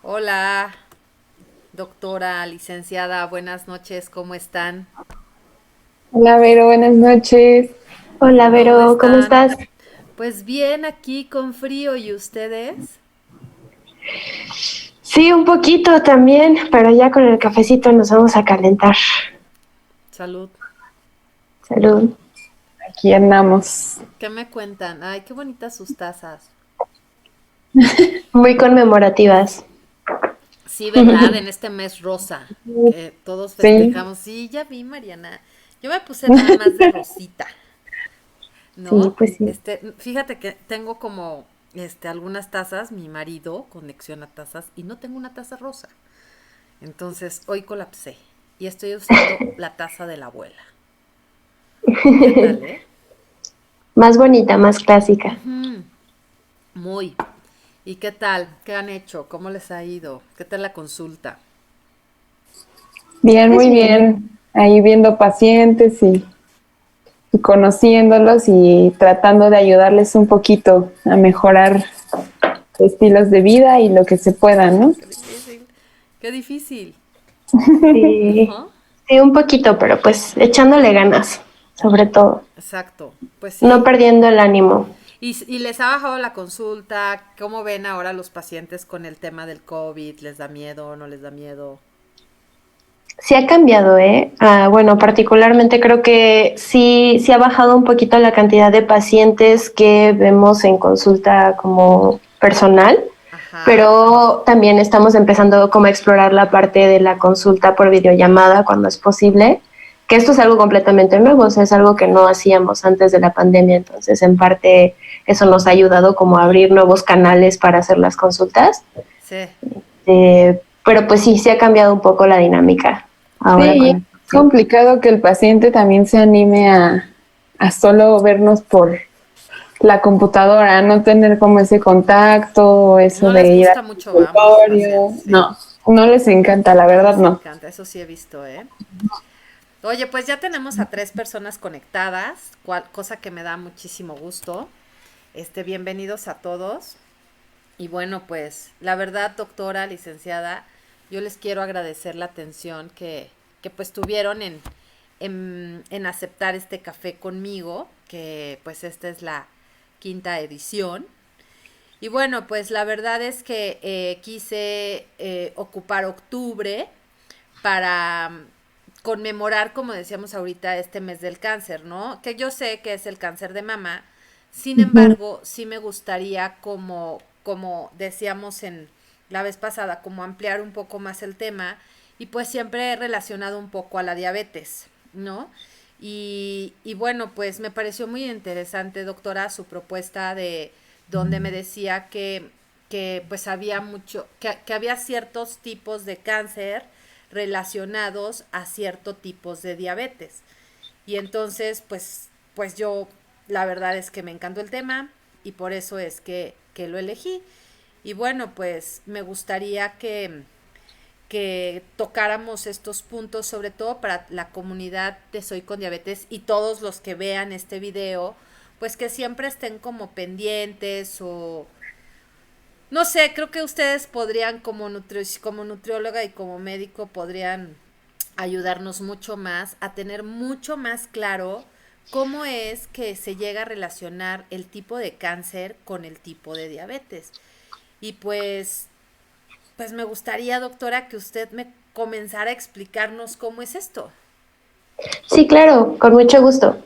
Hola, doctora, licenciada, buenas noches, ¿cómo están? Hola, Vero, buenas noches. Hola, ¿Cómo Vero, ¿cómo están? estás? Pues bien, aquí con frío, ¿y ustedes? Sí, un poquito también, pero ya con el cafecito nos vamos a calentar. Salud. Salud. Aquí andamos. ¿Qué me cuentan? Ay, qué bonitas sus tazas. Muy conmemorativas. Sí, ¿verdad? En este mes rosa, que todos Sí, festejamos. Sí, ya vi, Mariana. Yo me puse nada más de rosita, Sí, ¿no? pues sí. Fíjate que tengo como, algunas tazas, mi marido, conexión a tazas, y no tengo una taza rosa. Entonces, hoy colapsé y estoy usando la taza de la abuela. ¿Qué tal, eh? Más bonita, más clásica. Ujú. Muy. ¿Y qué tal? ¿Qué han hecho? ¿Cómo les ha ido? ¿Qué tal la consulta? bien, Pues muy bien. bien. Ahí viendo pacientes y conociéndolos y tratando de ayudarles un poquito a mejorar estilos de vida y lo que se pueda, ¿no? Qué difícil. Qué difícil. Sí, Ajá. sí, un poquito, pero pues echándole ganas, sobre todo. Exacto. Pues No sí. perdiendo el ánimo. ¿Y les ha bajado la consulta? ¿Cómo ven ahora los pacientes con el tema del COVID? ¿Les da miedo? ¿No les da miedo? Sí ha cambiado, ¿eh? Bueno, particularmente creo que sí ha bajado un poquito la cantidad de pacientes que vemos en consulta como personal, Ajá. pero también estamos empezando como a explorar la parte de la consulta por videollamada cuando es posible, que esto es algo completamente nuevo, o sea, es algo que no hacíamos antes de la pandemia, entonces en parte eso nos ha ayudado como a abrir nuevos canales para hacer las consultas, Sí. pero pues sí ha cambiado un poco la dinámica ahora Sí, con y la es consulta. complicado que el paciente también se anime a solo vernos por la computadora, no tener como ese contacto, eso No de les ir al gusta mucho, vamos, los consultorio. pacientes, sí. No, no les encanta, la No verdad les no. encanta, eso sí he visto, ¿eh? Oye, pues ya tenemos a 3 personas conectadas, cosa que me da muchísimo gusto. Bienvenidos a todos. Y bueno, pues la verdad, doctora, licenciada, yo les quiero agradecer la atención que pues tuvieron en aceptar este café conmigo, que pues esta es la quinta edición. Y bueno, pues la verdad es que quise ocupar octubre para conmemorar, como decíamos ahorita, este mes del cáncer, ¿no? Que yo sé que es el cáncer de mama, sin Ujú. embargo, sí me gustaría, como decíamos en la vez pasada, como ampliar un poco más el tema y pues siempre relacionado un poco a la diabetes, ¿no? Y bueno, pues me pareció muy interesante, doctora, su propuesta de donde me decía que pues había que había ciertos tipos de cáncer relacionados a ciertos tipos de diabetes. Y entonces, pues yo, la verdad es que me encantó el tema y por eso es que lo elegí. Y bueno, pues me gustaría que tocáramos estos puntos, sobre todo para la comunidad de Soy con Diabetes y todos los que vean este video, pues que siempre estén como pendientes o no sé, creo que ustedes podrían como nutrióloga y como médico podrían ayudarnos mucho más a tener mucho más claro cómo es que se llega a relacionar el tipo de cáncer con el tipo de diabetes. Y pues me gustaría, doctora, que usted me comenzara a explicarnos cómo es esto. Sí, claro, con mucho gusto.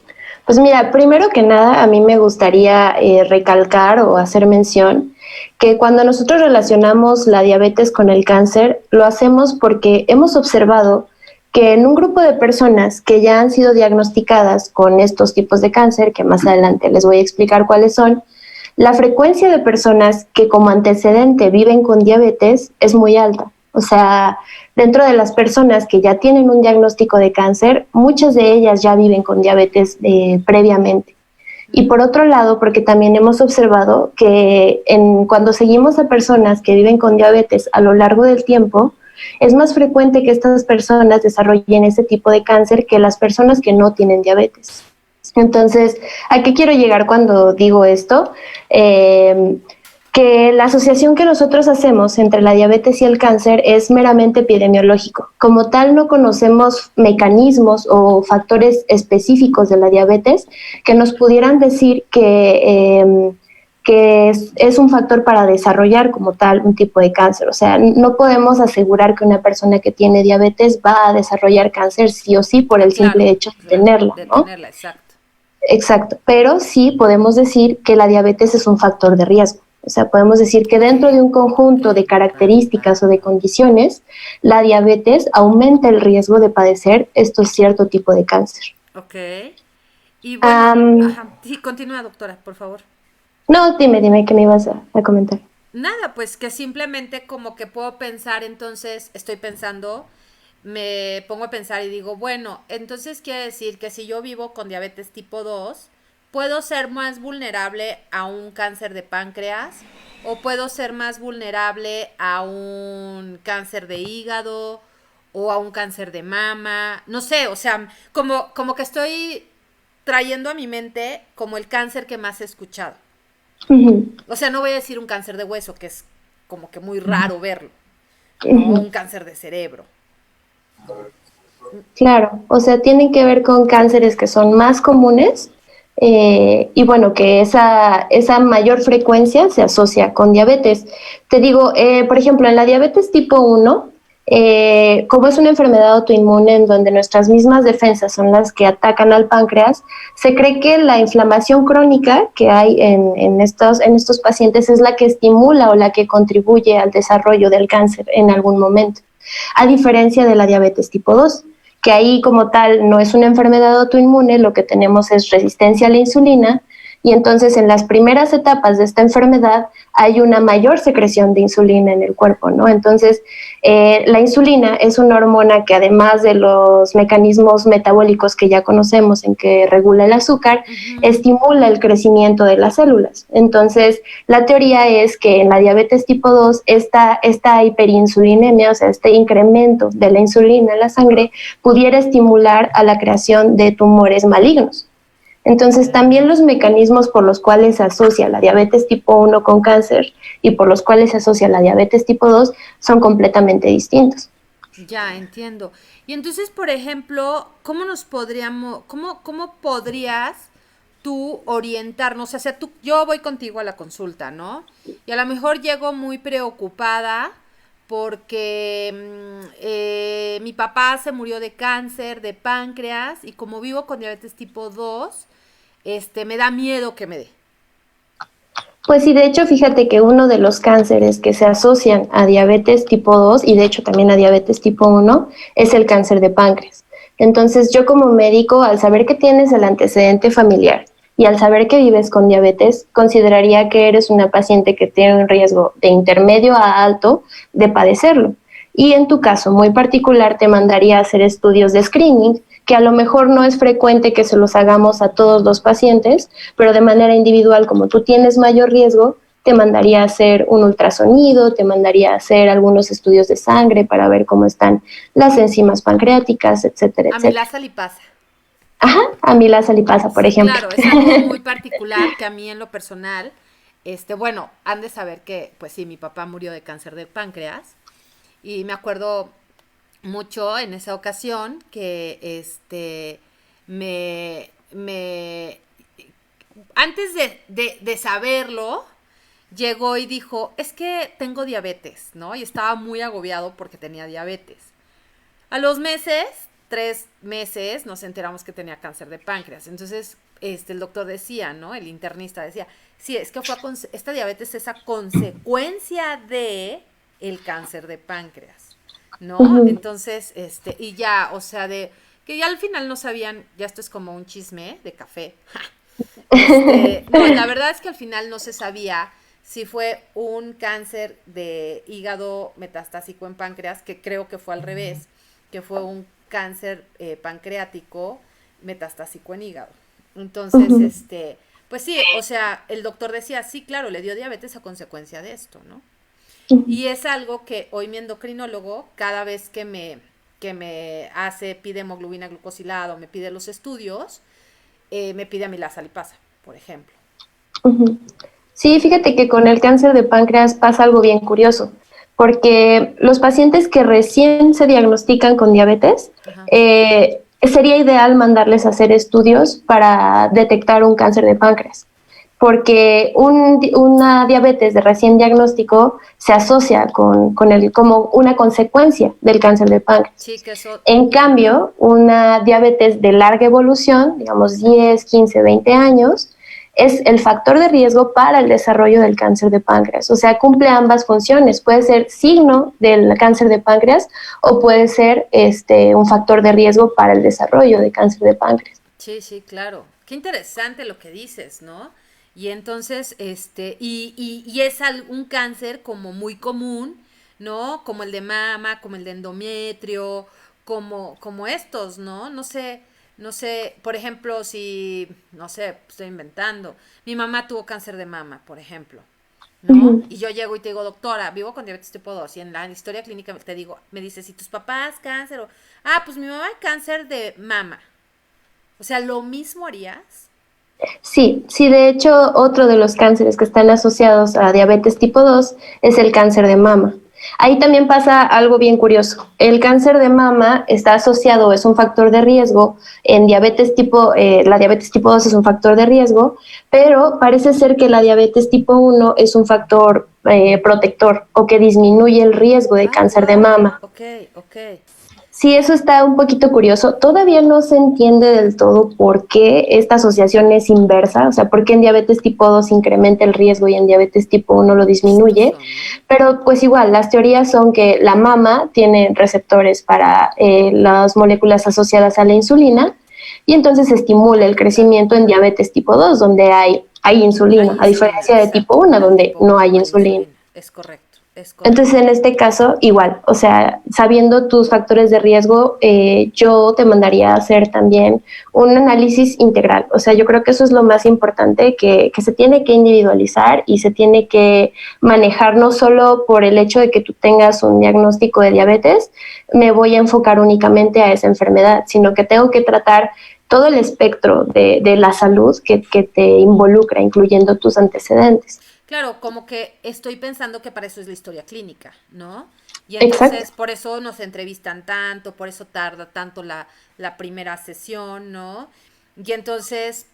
Pues mira, primero que nada, a mí me gustaría recalcar o hacer mención que cuando nosotros relacionamos la diabetes con el cáncer, lo hacemos porque hemos observado que en un grupo de personas que ya han sido diagnosticadas con estos tipos de cáncer, que más adelante les voy a explicar cuáles son, la frecuencia de personas que como antecedente viven con diabetes es muy alta. O sea, dentro de las personas que ya tienen un diagnóstico de cáncer, muchas de ellas ya viven con diabetes previamente. Y por otro lado, porque también hemos observado que cuando seguimos a personas que viven con diabetes a lo largo del tiempo, es más frecuente que estas personas desarrollen ese tipo de cáncer que las personas que no tienen diabetes. Entonces, ¿a qué quiero llegar cuando digo esto? Eh, que la asociación que nosotros hacemos entre la diabetes y el cáncer es meramente epidemiológico. Como tal, no conocemos mecanismos o factores específicos de la diabetes que nos pudieran decir que es un factor para desarrollar como tal un tipo de cáncer. O sea, no podemos asegurar que una persona que tiene diabetes va a desarrollar cáncer sí o sí por el simple hecho de tenerla, de ¿no? tenerla, exacto. Exacto, pero sí podemos decir que la diabetes es un factor de riesgo. O sea, podemos decir que dentro de un conjunto de características o de condiciones, la diabetes aumenta el riesgo de padecer estos cierto tipo de cáncer. Ok. Y bueno, Um, ajá, sí, continúa, doctora, por favor. no, dime qué me ibas a comentar. Nada, pues que simplemente como que puedo pensar, entonces estoy pensando, me pongo a pensar y digo, bueno, entonces quiere decir que si yo vivo con diabetes tipo 2 puedo ser más vulnerable a un cáncer de páncreas o puedo ser más vulnerable a un cáncer de hígado o a un cáncer de mama, no sé, o sea, como que estoy trayendo a mi mente como el cáncer que más he escuchado. Uh-huh. O sea, no voy a decir un cáncer de hueso, que es como que muy raro verlo, ¿no? Uh-huh. Un cáncer de cerebro. Claro, o sea, tienen que ver con cánceres que son más comunes y bueno, que esa mayor frecuencia se asocia con diabetes. Te digo, por ejemplo, en la diabetes tipo 1, como es una enfermedad autoinmune en donde nuestras mismas defensas son las que atacan al páncreas, se cree que la inflamación crónica que hay en estos pacientes es la que estimula o la que contribuye al desarrollo del cáncer en algún momento, a diferencia de la diabetes tipo 2, que ahí como tal no es una enfermedad autoinmune, lo que tenemos es resistencia a la insulina, y entonces en las primeras etapas de esta enfermedad hay una mayor secreción de insulina en el cuerpo, ¿no? Entonces, la insulina es una hormona que además de los mecanismos metabólicos que ya conocemos en que regula el azúcar, estimula el crecimiento de las células. Entonces, la teoría es que en la diabetes tipo 2, esta hiperinsulinemia, o sea, este incremento de la insulina en la sangre, pudiera estimular a la creación de tumores malignos. Entonces, también los mecanismos por los cuales se asocia la diabetes tipo 1 con cáncer y por los cuales se asocia la diabetes tipo 2 son completamente distintos. Ya, entiendo. Y entonces, por ejemplo, ¿cómo nos podríamos, cómo podrías tú orientarnos? O sea, yo voy contigo a la consulta, ¿no? Y a lo mejor llego muy preocupada porque mi papá se murió de cáncer, de páncreas, y como vivo con diabetes tipo 2 me da miedo que me dé. Pues sí, de hecho, fíjate que uno de los cánceres que se asocian a diabetes tipo 2 y de hecho también a diabetes tipo 1 es el cáncer de páncreas. Entonces, yo como médico, al saber que tienes el antecedente familiar y al saber que vives con diabetes, consideraría que eres una paciente que tiene un riesgo de intermedio a alto de padecerlo. Y en tu caso muy particular, te mandaría a hacer estudios de screening, que a lo mejor no es frecuente que se los hagamos a todos los pacientes, pero de manera individual, como tú tienes mayor riesgo, te mandaría a hacer un ultrasonido, te mandaría a hacer algunos estudios de sangre para ver cómo están las enzimas pancreáticas, etcétera, etcétera. Amilasa lipasa. Ajá, amilasa lipasa, por Sí, ejemplo. claro, es algo muy particular que a mí en lo personal, bueno, han de saber que, pues sí, mi papá murió de cáncer de páncreas y me acuerdo mucho en esa ocasión que, me, antes de saberlo, llegó y dijo, es que tengo diabetes, ¿no? Y estaba muy agobiado porque tenía diabetes. A los meses, 3 meses, nos enteramos que tenía cáncer de páncreas. Entonces, el doctor decía, ¿no? El internista decía, sí, es que esta diabetes es a consecuencia de el cáncer de páncreas, ¿no? Ujú. Entonces, y ya, o sea, que ya al final no sabían, ya esto es como un chisme de café. No, la verdad es que al final no se sabía si fue un cáncer de hígado metastásico en páncreas, que creo que fue al revés, que fue un cáncer pancreático metastásico en hígado. Entonces, Ujú. pues sí, o sea, el doctor decía, sí, claro, le dio diabetes a consecuencia de esto, ¿no? Ujú. Y es algo que hoy mi endocrinólogo, cada vez pide hemoglobina glucosilada o me pide los estudios, me pide amilasa lipasa, por ejemplo. Ujú. Sí, fíjate que con el cáncer de páncreas pasa algo bien curioso, porque los pacientes que recién se diagnostican con diabetes, Ajá. sería ideal mandarles a hacer estudios para detectar un cáncer de páncreas, porque una diabetes de recién diagnóstico se asocia como una consecuencia del cáncer de páncreas. Sí, que eso... En cambio, una diabetes de larga evolución, digamos 10, 15, 20 años, es el factor de riesgo para el desarrollo del cáncer de páncreas. O sea, cumple ambas funciones. Puede ser signo del cáncer de páncreas o puede ser un factor de riesgo para el desarrollo de cáncer de páncreas. Sí, sí, claro. Qué interesante lo que dices, ¿no? Y entonces, y es un cáncer como muy común, ¿no? Como el de mama, como el de endometrio, como estos, ¿no? No sé, por ejemplo, si, no sé, estoy inventando. Mi mamá tuvo cáncer de mama, por ejemplo, ¿no? Ujú. Y yo llego y te digo, doctora, vivo con diabetes tipo 2. Y en la historia clínica te digo, me dice, si tus papás cáncer o... Ah, pues mi mamá cáncer de mama. O sea, ¿lo mismo harías? Sí, sí, de hecho, otro de los cánceres que están asociados a diabetes tipo 2 es el cáncer de mama. Ahí también pasa algo bien curioso. El cáncer de mama está asociado, es un factor de riesgo en la diabetes tipo 2 es un factor de riesgo, pero parece ser que la diabetes tipo 1 es un factor protector o que disminuye el riesgo de Ah, cáncer de wow. mama. Ok, ok. Sí, eso está un poquito curioso. Todavía no se entiende del todo por qué esta asociación es inversa, o sea, por qué en diabetes tipo 2 incrementa el riesgo y en diabetes tipo 1 lo disminuye. Chistoso, ¿no? Pero pues igual, las teorías son que la mama tiene receptores para las moléculas asociadas a la insulina y entonces estimula el Claro. crecimiento en diabetes tipo 2, donde hay insulina, Hay a insulina, diferencia de tipo exacto. 1, De donde tipo no uno hay no hay insulina. insulina. Es correcto, es Entonces, correcto. en este caso, igual, o sea, sabiendo tus factores de riesgo, yo te mandaría a hacer también un análisis integral. O sea, yo creo que eso es lo más importante, que se tiene que individualizar y se tiene que manejar no solo por el hecho de que tú tengas un diagnóstico de diabetes, me voy a enfocar únicamente a esa enfermedad, sino que tengo que tratar todo el espectro de la salud que te involucra, incluyendo tus antecedentes. Claro, como que estoy pensando que para eso es la historia clínica, ¿no? Y Exacto. entonces por eso nos entrevistan tanto, por eso tarda tanto la primera sesión, ¿no? Y entonces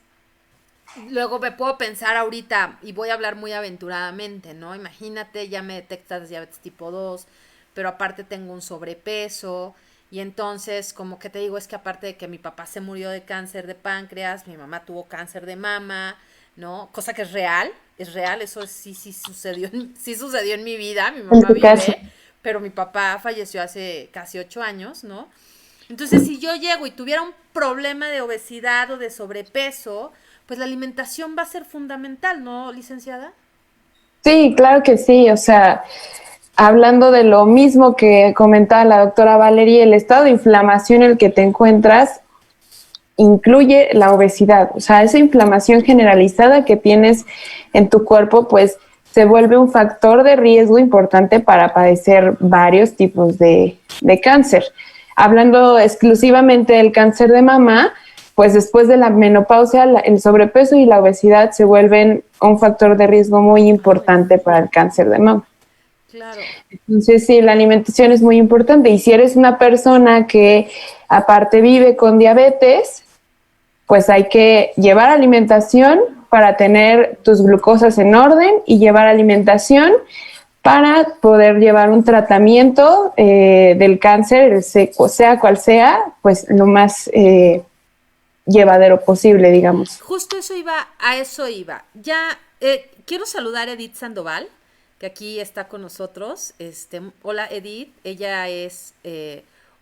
luego me puedo pensar ahorita, y voy a hablar muy aventuradamente, ¿no? Imagínate, ya me detectas diabetes tipo 2, pero aparte tengo un sobrepeso, y entonces, como que te digo, es que aparte de que mi papá se murió de cáncer de páncreas, mi mamá tuvo cáncer de mama, ¿no? Cosa que es real, eso sí, sí sucedió en mi vida, mi En mamá tu caso. vive, pero mi papá falleció hace casi 8 años, ¿no? Entonces, si yo llego y tuviera un problema de obesidad o de sobrepeso, pues la alimentación va a ser fundamental, ¿no, licenciada? Sí, claro que sí. O sea, hablando de lo mismo que comentaba la doctora Valerie, el estado de inflamación en el que te encuentras incluye la obesidad. O sea, esa inflamación generalizada que tienes en tu cuerpo, pues se vuelve un factor de riesgo importante para padecer varios tipos de cáncer. Hablando exclusivamente del cáncer de mama, pues después de la menopausia, el sobrepeso y la obesidad se vuelven un factor de riesgo muy Ay, importante para el cáncer de mama. claro. Entonces, sí, la alimentación es muy importante. Y si eres una persona que aparte vive con diabetes, pues hay que llevar alimentación para tener tus glucosas en orden y llevar alimentación para poder llevar un tratamiento del cáncer, sea cual sea, pues lo más llevadero posible, digamos. Justo eso iba, a eso iba. Ya, quiero saludar a Edith Sandoval, que aquí está con nosotros. Hola Edith, ella es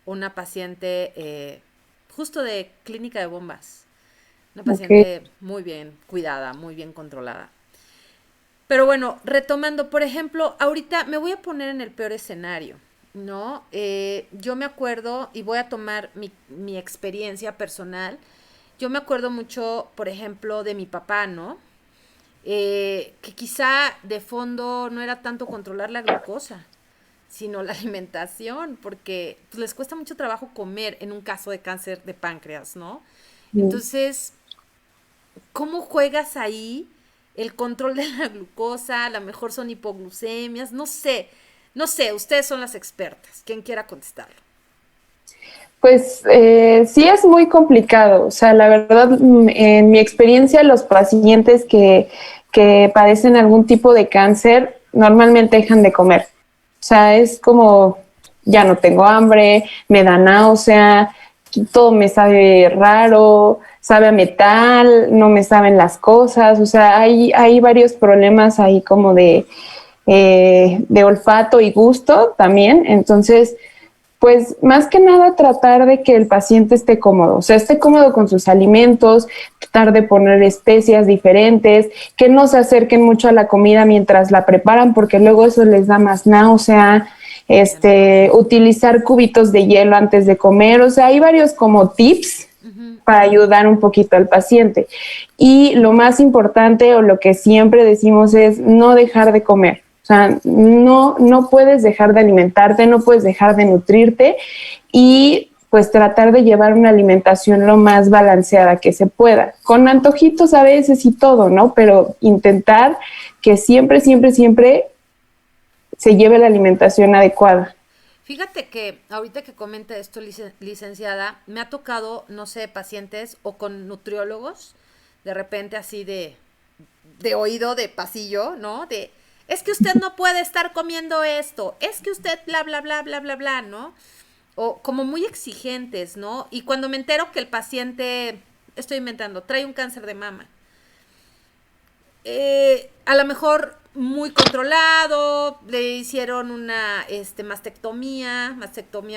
una paciente justo de clínica de bombas. Una Okay. paciente muy bien cuidada, muy bien controlada. Pero bueno, retomando, por ejemplo, ahorita me voy a poner en el peor escenario, ¿no? Yo me acuerdo, y voy a tomar mi experiencia personal, yo me acuerdo mucho, por ejemplo, de mi papá, ¿no? Que quizá de fondo no era tanto controlar la glucosa, sino la alimentación, porque pues, les cuesta mucho trabajo comer en un caso de cáncer de páncreas, ¿no? Entonces, ¿cómo juegas ahí? el control de la glucosa, a lo mejor son hipoglucemias, no sé, ustedes son las expertas, quien quiera contestarlo. Pues sí es muy complicado, o sea, la verdad, en mi experiencia, los pacientes que padecen algún tipo de cáncer normalmente dejan de comer. O sea, es como, ya no tengo hambre, me da náusea, todo me sabe raro, sabe a metal, no me saben las cosas, o sea, hay varios problemas ahí como de olfato y gusto también, entonces pues más que nada tratar de que el paciente esté cómodo, o sea, esté cómodo con sus alimentos, tratar de poner especias diferentes, que no se acerquen mucho a la comida mientras la preparan, porque luego eso les da más náusea, utilizar cubitos de hielo antes de comer, o sea, hay varios como tips para ayudar un poquito al paciente. Y lo más importante o lo que siempre decimos es no dejar de comer. O sea, no puedes dejar de alimentarte, no puedes dejar de nutrirte y pues tratar de llevar una alimentación lo más balanceada que se pueda. Con antojitos a veces y todo, ¿no? Pero intentar que siempre, siempre, siempre se lleve la alimentación adecuada. Fíjate que ahorita que comenta esto, licenciada, me ha tocado, no sé, pacientes o con nutriólogos, de repente así de oído, de pasillo, ¿no? Es que usted no puede estar comiendo esto, es que usted bla, bla, bla, bla, bla, bla, ¿no? O como muy exigentes, ¿no? Y cuando me entero que el paciente, estoy inventando, trae un cáncer de mama, a lo mejor muy controlado, le hicieron una mastectomía,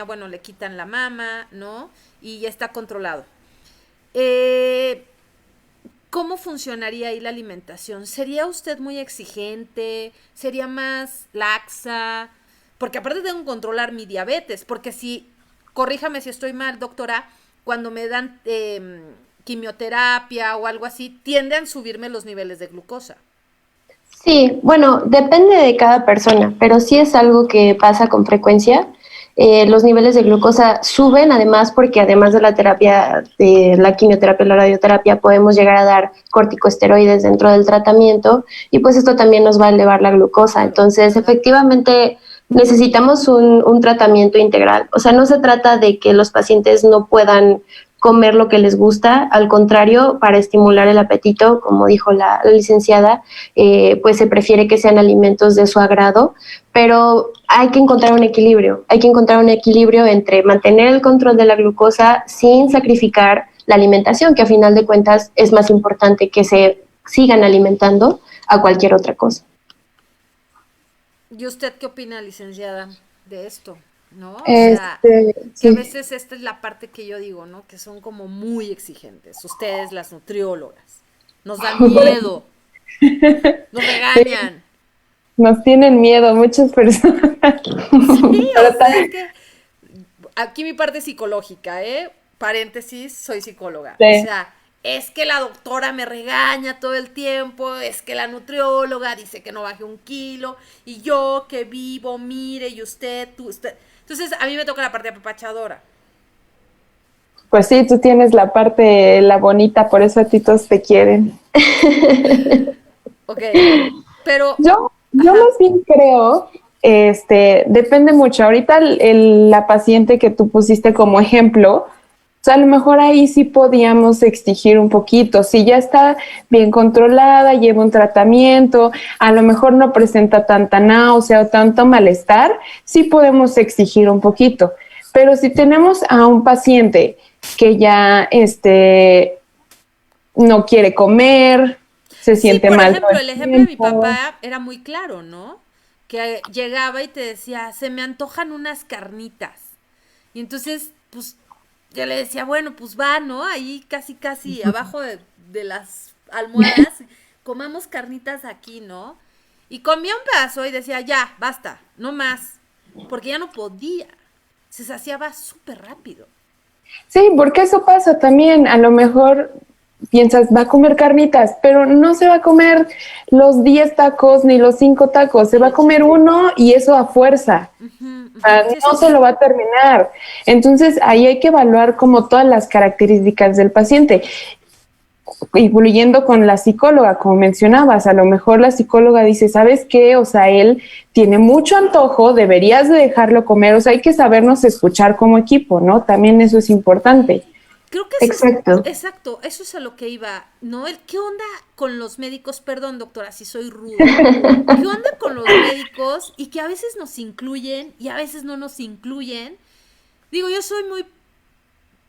bueno, le quitan la mama, ¿no? Y ya está controlado. ¿Cómo funcionaría ahí la alimentación? ¿Sería usted muy exigente? ¿Sería más laxa? Porque aparte tengo que controlar mi diabetes, porque si, corríjame si estoy mal, doctora, cuando me dan quimioterapia o algo así, tienden a subirme los niveles de glucosa. Sí, bueno, depende de cada persona, pero sí es algo que pasa con frecuencia. Los niveles de glucosa suben, además porque además de la terapia, de la quimioterapia y la radioterapia, podemos llegar a dar corticosteroides dentro del tratamiento y pues esto también nos va a elevar la glucosa. Entonces, efectivamente, necesitamos un tratamiento integral. O sea, no se trata de que los pacientes no puedan comer lo que les gusta, al contrario, para estimular el apetito, como dijo la licenciada, pues se prefiere que sean alimentos de su agrado, pero hay que encontrar un equilibrio, entre mantener el control de la glucosa sin sacrificar la alimentación, que a final de cuentas es más importante que se sigan alimentando a cualquier otra cosa. ¿Y usted qué opina, licenciada, de esto? ¿No? O sea, sí. que a veces esta es la parte que yo digo, ¿no? Que son como muy exigentes. Ustedes, las nutriólogas, nos dan miedo, nos regañan. Nos tienen miedo muchas personas. Sí, o sea, es que aquí mi parte psicológica, paréntesis, soy psicóloga. Sí. O sea, es que la doctora me regaña todo el tiempo, es que la nutrióloga dice que no baje 1 kilo, y yo que vivo, mire, y usted. Entonces, a mí me toca la parte apapachadora. Pues sí, tú tienes la parte, la bonita, por eso a ti todos te quieren. Ok, pero... Yo más bien creo, depende mucho. Ahorita la paciente que tú pusiste como ejemplo, o sea, a lo mejor ahí sí podíamos exigir un poquito. Si ya está bien controlada, lleva un tratamiento, a lo mejor no presenta tanta náusea o tanto malestar, sí podemos exigir un poquito. Pero si tenemos a un paciente que ya no quiere comer, se siente mal. Por ejemplo, el ejemplo de mi papá era muy claro, ¿no? Que llegaba y te decía, se me antojan unas carnitas. Y entonces, pues, yo le decía, bueno, pues va, ¿no? Ahí casi abajo de las almohadas, comamos carnitas aquí, ¿no? Y comía un pedazo y decía, ya, basta, no más. Porque ya no podía. Se saciaba súper rápido. Sí, porque eso pasa también. A lo mejor piensas, va a comer carnitas, pero no se va a comer los 10 tacos ni los 5 tacos. Se va a comer uno y eso a fuerza. No se lo va a terminar. Entonces, ahí hay que evaluar como todas las características del paciente. incluyendo con la psicóloga, como mencionabas, a lo mejor la psicóloga dice, ¿sabes qué? O sea, él tiene mucho antojo, deberías de dejarlo comer, o sea, hay que sabernos escuchar como equipo, ¿no? También eso es importante. Creo que Exacto. exacto, eso es a lo que iba, ¿no? ¿Qué onda con los médicos? Perdón, doctora, si soy ruda. ¿Qué onda con los médicos? Y que a veces nos incluyen y a veces no nos incluyen. Digo, yo soy muy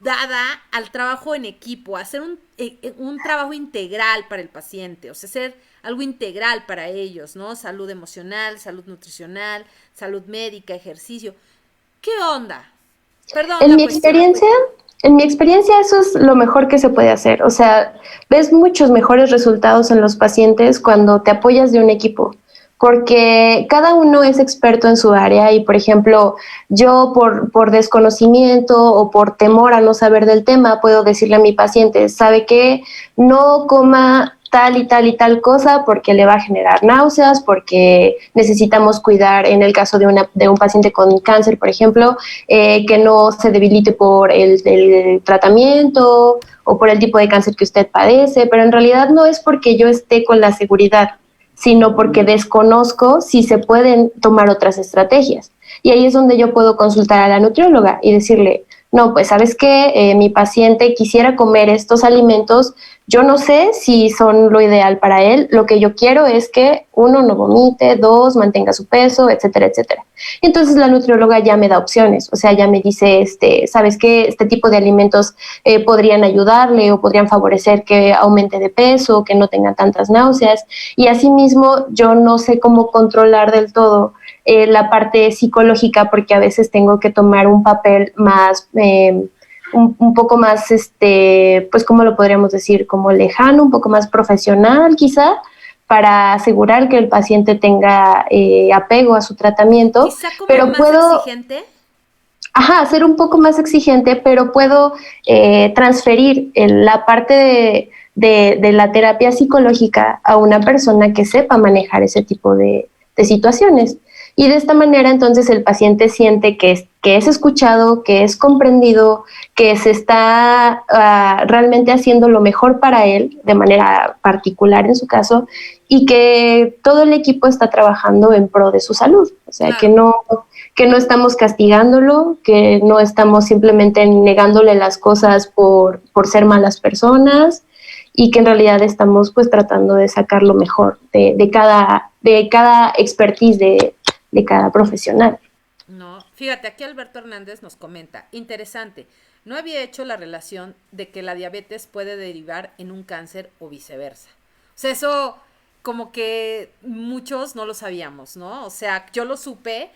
dada al trabajo en equipo, a hacer un trabajo integral para el paciente, o sea, hacer algo integral para ellos, ¿no? Salud emocional, salud nutricional, salud médica, ejercicio. ¿Qué onda? Perdón En la mi cuestión. experiencia, eso es lo mejor que se puede hacer. O sea, ves muchos mejores resultados en los pacientes cuando te apoyas de un equipo, porque cada uno es experto en su área y, por ejemplo, yo por desconocimiento o por temor a no saber del tema, puedo decirle a mi paciente, ¿sabe qué? No coma tal y tal y tal cosa porque le va a generar náuseas, porque necesitamos cuidar, en el caso de un paciente con cáncer, por ejemplo, que no se debilite por el tratamiento o por el tipo de cáncer que usted padece, pero en realidad no es porque yo esté con la seguridad, sino porque desconozco si se pueden tomar otras estrategias. Y ahí es donde yo puedo consultar a la nutrióloga y decirle, no, pues sabes que mi paciente quisiera comer estos alimentos, yo no sé si son lo ideal para él, lo que yo quiero es que uno, no vomite, dos, mantenga su peso, etcétera, etcétera. Y entonces la nutrióloga ya me da opciones, o sea, ya me dice, sabes que este tipo de alimentos podrían ayudarle o podrían favorecer que aumente de peso, que no tenga tantas náuseas. Y asimismo, yo no sé cómo controlar del todo la parte psicológica porque a veces tengo que tomar un papel más, un poco más, pues, ¿cómo lo podríamos decir? Como lejano, un poco más profesional quizá, para asegurar que el paciente tenga apego a su tratamiento. Quizá como Pero más exigente. Ajá, ser un poco más exigente, pero puedo transferir la parte de la terapia psicológica a una persona que sepa manejar ese tipo de situaciones. Y de esta manera entonces el paciente siente que es escuchado, que es comprendido, que se está realmente haciendo lo mejor para él, de manera particular en su caso, y que todo el equipo está trabajando en pro de su salud. O sea, Claro. que no estamos castigándolo, que no estamos simplemente negándole las cosas por ser malas personas, y que en realidad estamos pues tratando de sacar lo mejor de cada expertise de cada profesional. No, fíjate, aquí Alberto Hernández nos comenta, interesante, no había hecho la relación de que la diabetes puede derivar en un cáncer o viceversa. O sea, eso como que muchos no lo sabíamos, ¿no? O sea, yo lo supe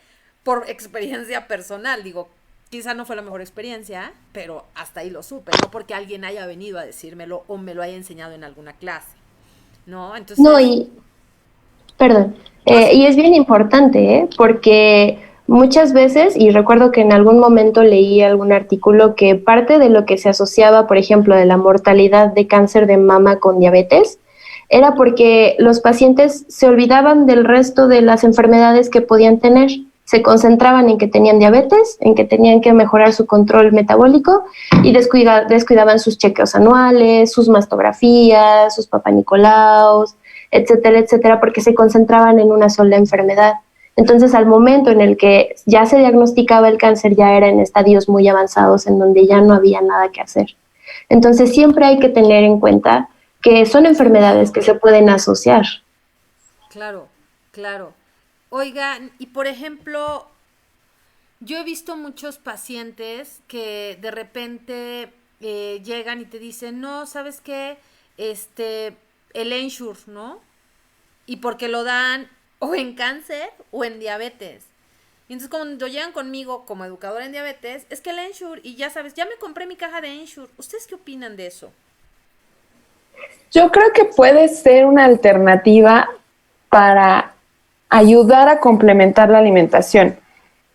por experiencia personal, digo, quizá no fue la mejor experiencia, pero hasta ahí lo supe, no porque alguien haya venido a decírmelo o me lo haya enseñado en alguna clase, ¿no? No, Entonces, perdón, no, sí, y es bien importante, porque muchas veces, y recuerdo que en algún momento leí algún artículo que parte de lo que se asociaba, por ejemplo, de la mortalidad de cáncer de mama con diabetes, era porque los pacientes se olvidaban del resto de las enfermedades que podían tener. Se concentraban en que tenían diabetes, en que tenían que mejorar su control metabólico y descuidaban sus chequeos anuales, sus mastografías, sus papanicolaos, etcétera, etcétera, porque se concentraban en una sola enfermedad. Entonces, al momento en el que ya se diagnosticaba el cáncer, ya era en estadios muy avanzados en donde ya no había nada que hacer. Entonces, siempre hay que tener en cuenta que son enfermedades que se pueden asociar. claro, claro. Oigan, y por ejemplo, yo he visto muchos pacientes que de repente llegan y te dicen, no, ¿sabes qué? El Ensure, ¿no? Y porque lo dan o en cáncer o en diabetes. Y entonces cuando llegan conmigo como educadora en diabetes, es que el Ensure, y ya sabes, ya me compré mi caja de Ensure. ¿Ustedes qué opinan de eso? Yo creo que puede ser una alternativa para ayudar a complementar la alimentación,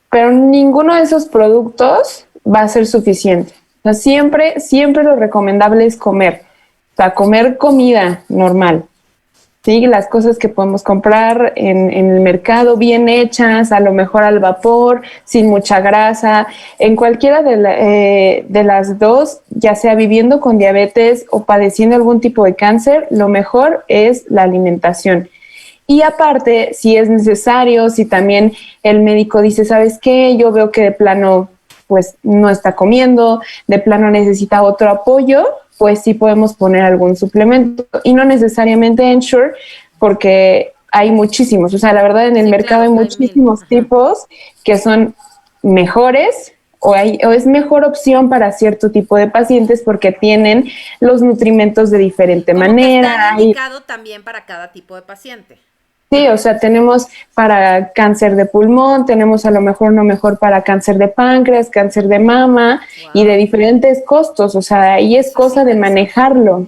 pero ninguno de esos productos va a ser suficiente. O sea, siempre lo recomendable es comer, o sea, comer comida normal. ¿sí? Las cosas que podemos comprar en el mercado bien hechas, a lo mejor al vapor, sin mucha grasa, en cualquiera de las dos, ya sea viviendo con diabetes o padeciendo algún tipo de cáncer, lo mejor es la alimentación. Y aparte, si es necesario, si también el médico dice, ¿sabes qué? Yo veo que de plano pues no está comiendo, de plano necesita otro apoyo, pues sí podemos poner algún suplemento. Y no necesariamente Ensure, porque hay muchísimos. O sea, la verdad en el mercado hay muchísimos tipos que son mejores o es mejor opción para cierto tipo de pacientes porque tienen los nutrimentos de diferente manera. Que está indicado también para cada tipo de paciente. Sí, o sea, tenemos para cáncer de pulmón, tenemos a lo mejor uno mejor para cáncer de páncreas, cáncer de mama y de diferentes costos, o sea, ahí es cosa de manejarlo.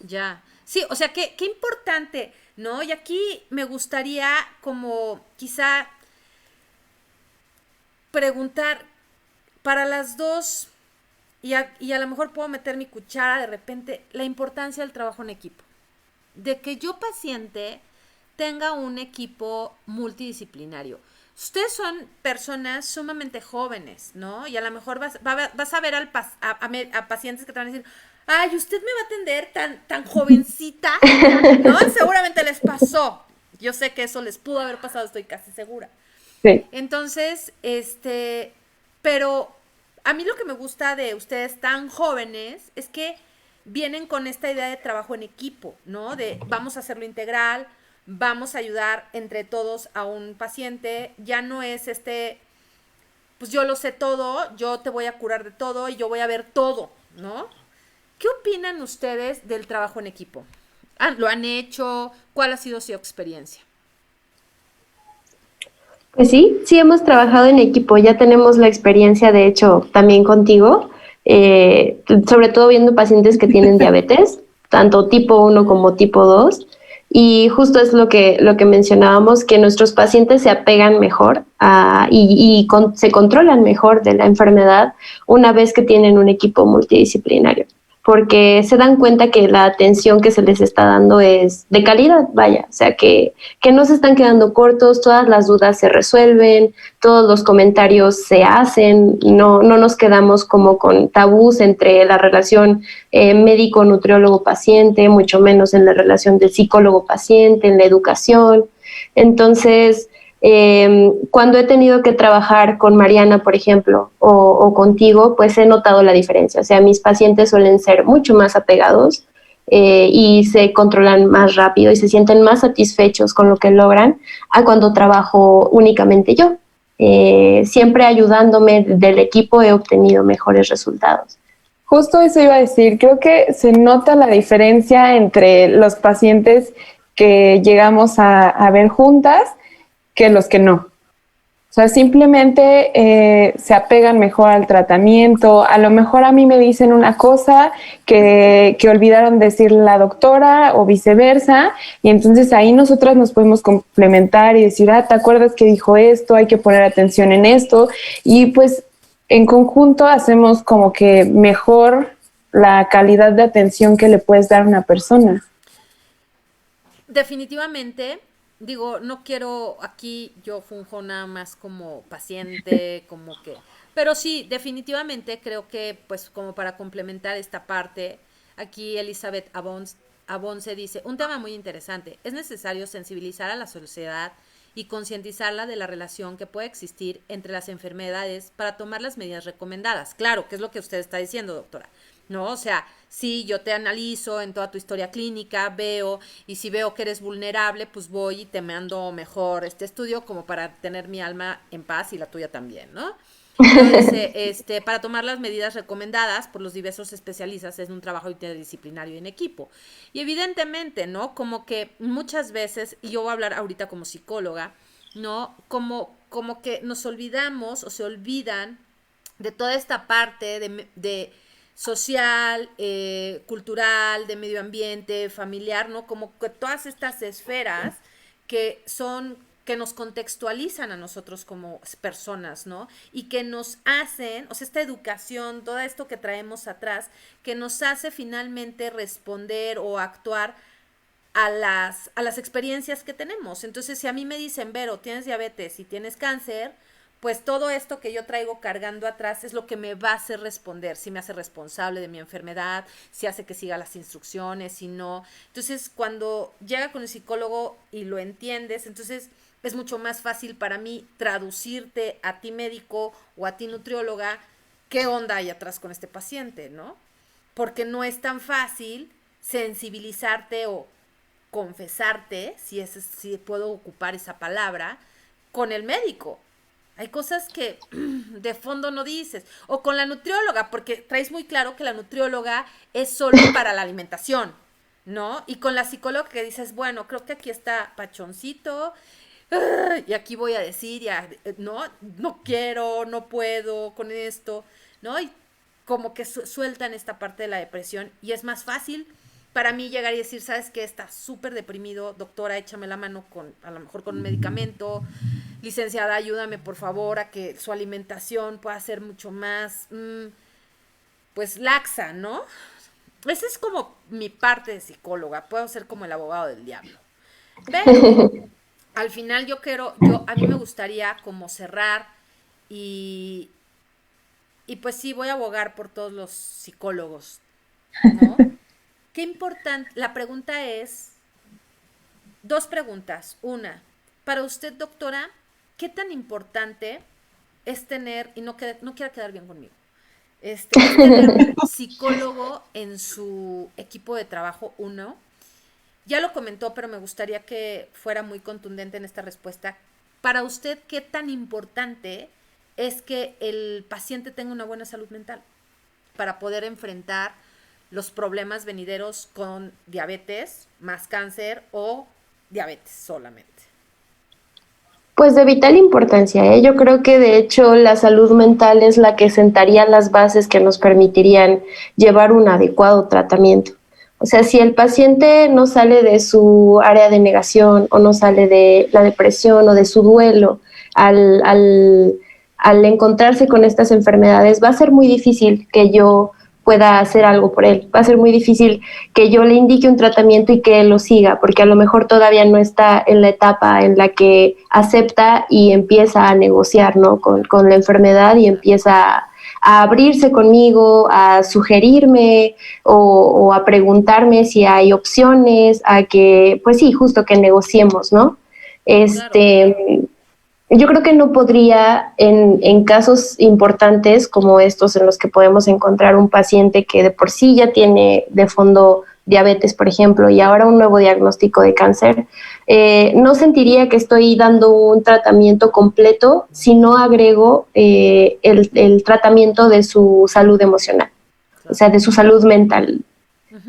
Ya, sí, o sea, qué importante, ¿no? Y aquí me gustaría como quizá preguntar para las dos, y a lo mejor puedo meter mi cuchara de repente, la importancia del trabajo en equipo. De que yo paciente tenga un equipo multidisciplinario. Ustedes son personas sumamente jóvenes, ¿no? Y a lo mejor vas a ver a pacientes que te van a decir, ay, usted me va a atender tan jovencita, ¿no? Seguramente les pasó. Yo sé que eso les pudo haber pasado, estoy casi segura. Sí. Entonces, pero a mí lo que me gusta de ustedes tan jóvenes es que vienen con esta idea de trabajo en equipo, ¿no? De vamos a hacerlo integral, vamos a ayudar entre todos a un paciente, ya no es pues yo lo sé todo, yo te voy a curar de todo y yo voy a ver todo, ¿no? ¿Qué opinan ustedes del trabajo en equipo? ¿Lo han hecho? ¿Cuál ha sido su experiencia? Pues sí hemos trabajado en equipo, ya tenemos la experiencia, de hecho, también contigo, sobre todo viendo pacientes que tienen diabetes, tanto tipo 1 como tipo 2, y justo es lo que mencionábamos, que nuestros pacientes se apegan mejor se controlan mejor de la enfermedad una vez que tienen un equipo multidisciplinario, porque se dan cuenta que la atención que se les está dando es de calidad, vaya, o sea, que no se están quedando cortos, todas las dudas se resuelven, todos los comentarios se hacen, no nos quedamos como con tabús entre la relación médico, nutriólogo, paciente, mucho menos en la relación del psicólogo, paciente, en la educación. Entonces, cuando he tenido que trabajar con Mariana, por ejemplo, o contigo, pues he notado la diferencia. O sea, mis pacientes suelen ser mucho más apegados y se controlan más rápido y se sienten más satisfechos con lo que logran a cuando trabajo únicamente yo. Siempre ayudándome del equipo he obtenido mejores resultados. Justo eso iba a decir, creo que se nota la diferencia entre los pacientes que llegamos a ver juntas que los que no. O sea, simplemente se apegan mejor al tratamiento. A lo mejor a mí me dicen una cosa que olvidaron decirle la doctora o viceversa, y entonces ahí nosotras nos podemos complementar y decir, ¿te acuerdas que dijo esto? Hay que poner atención en esto. Y pues en conjunto hacemos como que mejor la calidad de atención que le puedes dar a una persona. Definitivamente, digo, no quiero aquí yo funjo nada más como paciente, como que, pero sí, definitivamente creo que pues como para complementar esta parte, aquí Elizabeth Abonce dice, un tema muy interesante, es necesario sensibilizar a la sociedad y concientizarla de la relación que puede existir entre las enfermedades para tomar las medidas recomendadas. Claro, que es lo que usted está diciendo, doctora. ¿No? O sea, sí, yo te analizo en toda tu historia clínica, veo, y si veo que eres vulnerable, pues voy y te mando mejor este estudio como para tener mi alma en paz y la tuya también, ¿no? Entonces, para tomar las medidas recomendadas por los diversos especialistas es un trabajo interdisciplinario en equipo. Y evidentemente, ¿no? Como que muchas veces, y yo voy a hablar ahorita como psicóloga, ¿no? Como que nos olvidamos o se olvidan de toda esta parte de social, cultural, de medio ambiente, familiar, ¿no? Como que todas estas esferas que nos contextualizan a nosotros como personas, ¿no? Y que nos hacen, o sea, esta educación, todo esto que traemos atrás, que nos hace finalmente responder o actuar a las experiencias que tenemos. Entonces, si a mí me dicen, Vero, tienes diabetes y tienes cáncer, pues todo esto que yo traigo cargando atrás es lo que me va a hacer responder, si me hace responsable de mi enfermedad, si hace que siga las instrucciones, si no. Entonces, cuando llega con el psicólogo y lo entiendes, entonces es mucho más fácil para mí traducirte a ti médico o a ti nutrióloga qué onda hay atrás con este paciente, ¿no? Porque no es tan fácil sensibilizarte o confesarte, si puedo ocupar esa palabra, con el médico. Hay cosas que de fondo no dices. O con la nutrióloga, porque traes muy claro que la nutrióloga es solo para la alimentación, ¿no? Y con la psicóloga que dices, bueno, creo que aquí está pachoncito, y aquí voy a decir, ya, no quiero, no puedo con esto, ¿no? Y como que sueltan esta parte de la depresión y es más fácil para mí llegar y decir, ¿sabes qué? Está súper deprimido, doctora, échame la mano a lo mejor con un medicamento, licenciada, ayúdame por favor a que su alimentación pueda ser mucho más, pues laxa, ¿no? Esa es como mi parte de psicóloga, puedo ser como el abogado del diablo. Pero al final a mí me gustaría como cerrar y pues sí, voy a abogar por todos los psicólogos, ¿no? Qué importante, la pregunta es, dos preguntas. Una, para usted, doctora, ¿qué tan importante es tener, y no quiera quedar bien conmigo, es tener un psicólogo en su equipo de trabajo, uno? Ya lo comentó, pero me gustaría que fuera muy contundente en esta respuesta. Para usted, ¿qué tan importante es que el paciente tenga una buena salud mental para poder enfrentar los problemas venideros con diabetes, más cáncer o diabetes solamente? Pues de vital importancia, ¿eh? Yo creo que de hecho la salud mental es la que sentaría las bases que nos permitirían llevar un adecuado tratamiento. O sea, si el paciente no sale de su área de negación o no sale de la depresión o de su duelo al encontrarse con estas enfermedades, va a ser muy difícil que yo pueda hacer algo por él. Va a ser muy difícil que yo le indique un tratamiento y que él lo siga, porque a lo mejor todavía no está en la etapa en la que acepta y empieza a negociar, ¿no? con la enfermedad y empieza a abrirse conmigo, a sugerirme o a preguntarme si hay opciones, a que, pues sí, justo que negociemos, ¿no? Claro. Yo creo que no podría, en casos importantes como estos en los que podemos encontrar un paciente que de por sí ya tiene de fondo diabetes, por ejemplo, y ahora un nuevo diagnóstico de cáncer, no sentiría que estoy dando un tratamiento completo si no agrego el tratamiento de su salud emocional, o sea, de su salud mental.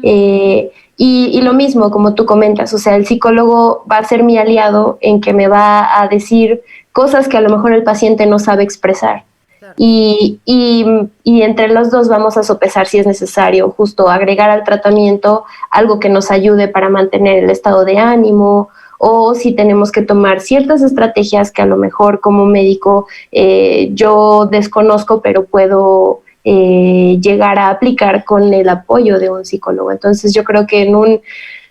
Y lo mismo, como tú comentas, o sea, el psicólogo va a ser mi aliado en que me va a decir cosas que a lo mejor el paciente no sabe expresar. Claro. Y entre los dos vamos a sopesar si es necesario justo agregar al tratamiento algo que nos ayude para mantener el estado de ánimo, o si tenemos que tomar ciertas estrategias que a lo mejor como médico yo desconozco, pero puedo llegar a aplicar con el apoyo de un psicólogo. Entonces yo creo que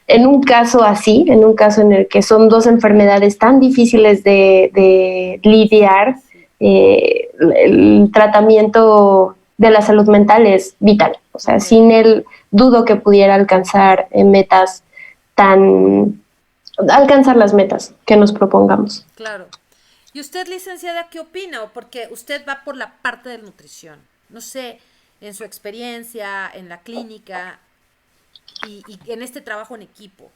en un caso así, en un caso en el que son dos enfermedades tan difíciles de lidiar, el tratamiento de la salud mental es vital. O sea, sin él dudo que pudiera alcanzar alcanzar las metas que nos propongamos. Claro. ¿Y usted, licenciada, qué opina? Porque usted va por la parte de nutrición. No sé, en su experiencia, en la clínica y en este trabajo en equipo,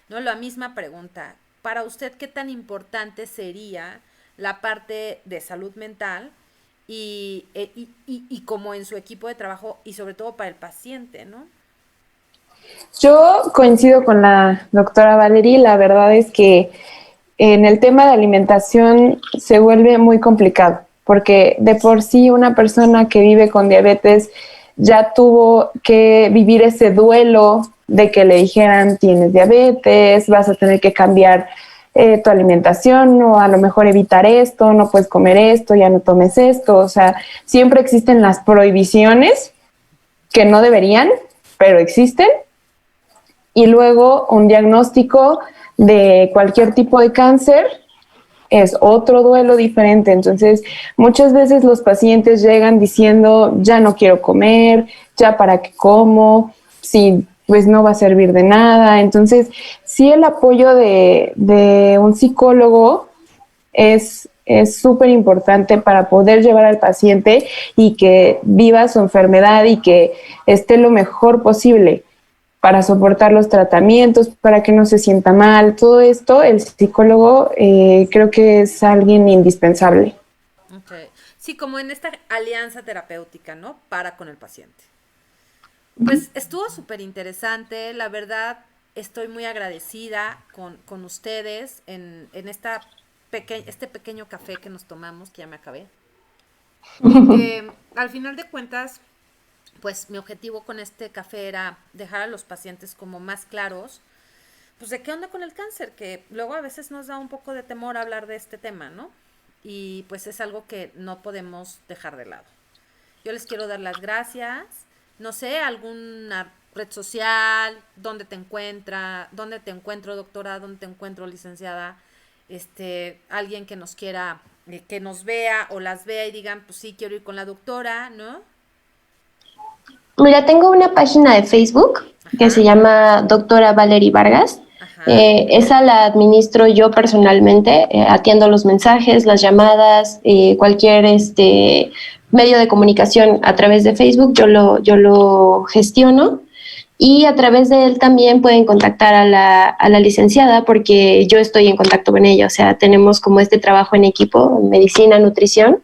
¿no? La misma pregunta. Para usted, ¿qué tan importante sería la parte de salud mental y como en su equipo de trabajo y sobre todo para el paciente, ¿no? Yo coincido con la doctora Valerie. La verdad es que en el tema de alimentación se vuelve muy complicado, porque de por sí una persona que vive con diabetes ya tuvo que vivir ese duelo de que le dijeran tienes diabetes, vas a tener que cambiar tu alimentación o a lo mejor evitar esto, no puedes comer esto, ya no tomes esto. O sea, siempre existen las prohibiciones que no deberían, pero existen. y luego un diagnóstico de cualquier tipo de cáncer es otro duelo diferente. Entonces, muchas veces los pacientes llegan diciendo, ya no quiero comer, ya para qué como, si pues no va a servir de nada. Entonces, sí, el apoyo de un psicólogo es súper importante para poder llevar al paciente y que viva su enfermedad y que esté lo mejor posible para soportar los tratamientos, para que no se sienta mal. Todo esto, el psicólogo creo que es alguien indispensable. Okay. Sí, como en esta alianza terapéutica, ¿no? Para con el paciente. Pues estuvo súper interesante, la verdad estoy muy agradecida con ustedes en este pequeño café que nos tomamos, que ya me acabé. Y que al final de cuentas, pues mi objetivo con este café era dejar a los pacientes como más claros, pues de qué onda con el cáncer, que luego a veces nos da un poco de temor hablar de este tema, ¿no? Y pues es algo que no podemos dejar de lado. Yo les quiero dar las gracias. No sé, alguna red social, dónde te encuentro, doctora, dónde te encuentro, licenciada, alguien que nos quiera, que nos vea o las vea y digan, pues sí, quiero ir con la doctora, ¿no? Mira, tengo una página de Facebook que se llama Doctora Valery Vargas. Esa la administro yo personalmente, atiendo los mensajes, las llamadas, cualquier medio de comunicación a través de Facebook, yo lo gestiono. Y a través de él también pueden contactar a la licenciada porque yo estoy en contacto con ella. O sea, tenemos como este trabajo en equipo, medicina, nutrición.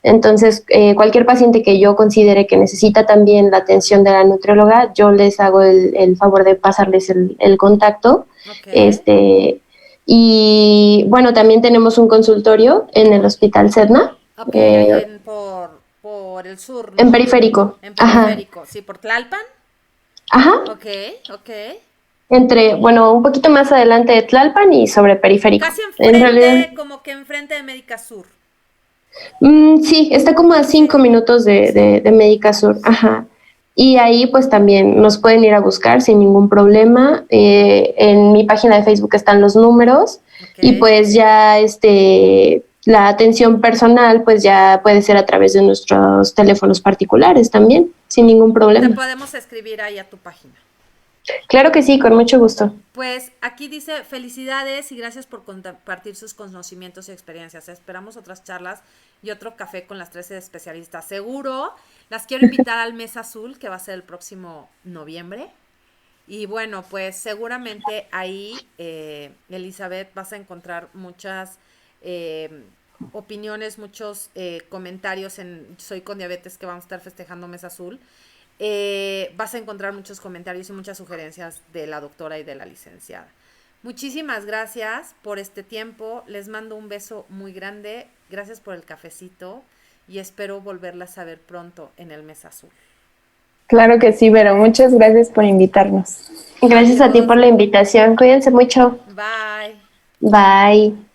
Entonces, cualquier paciente que yo considere que necesita también la atención de la nutrióloga, yo les hago el favor de pasarles el contacto. Okay. Y bueno, también tenemos un consultorio en el Hospital Sedna. Ok, por el sur, ¿no? En periférico. En periférico, sí, por Tlalpan. Ajá. Ok, ok. Bueno, un poquito más adelante de Tlalpan y sobre periférico. Casi enfrente, En realidad, como que enfrente de Médica Sur. sí, está como a 5 minutos de Médica Sur. Ajá. Y ahí pues también nos pueden ir a buscar sin ningún problema. En mi página de Facebook están los números. Okay. Y pues ya la atención personal pues ya puede ser a través de nuestros teléfonos particulares también, sin ningún problema. Te podemos escribir ahí a tu página. Claro que sí, con mucho gusto. Pues aquí dice felicidades y gracias por compartir sus conocimientos y experiencias. Esperamos otras charlas y otro café con las 13 especialistas. Seguro, las quiero invitar al Mes Azul, que va a ser el próximo noviembre. Y bueno, pues seguramente ahí, Elizabeth, vas a encontrar muchas opiniones, muchos comentarios en Soy con Diabetes, que vamos a estar festejando Mes Azul. Vas a encontrar muchos comentarios y muchas sugerencias de la doctora y de la licenciada. Muchísimas gracias por este tiempo. Les mando un beso muy grande. Gracias por el cafecito y espero volverlas a ver pronto en el Mes Azul. Claro que sí, Vero. Muchas gracias por invitarnos. Gracias a ti por la invitación. Cuídense mucho. Bye. Bye.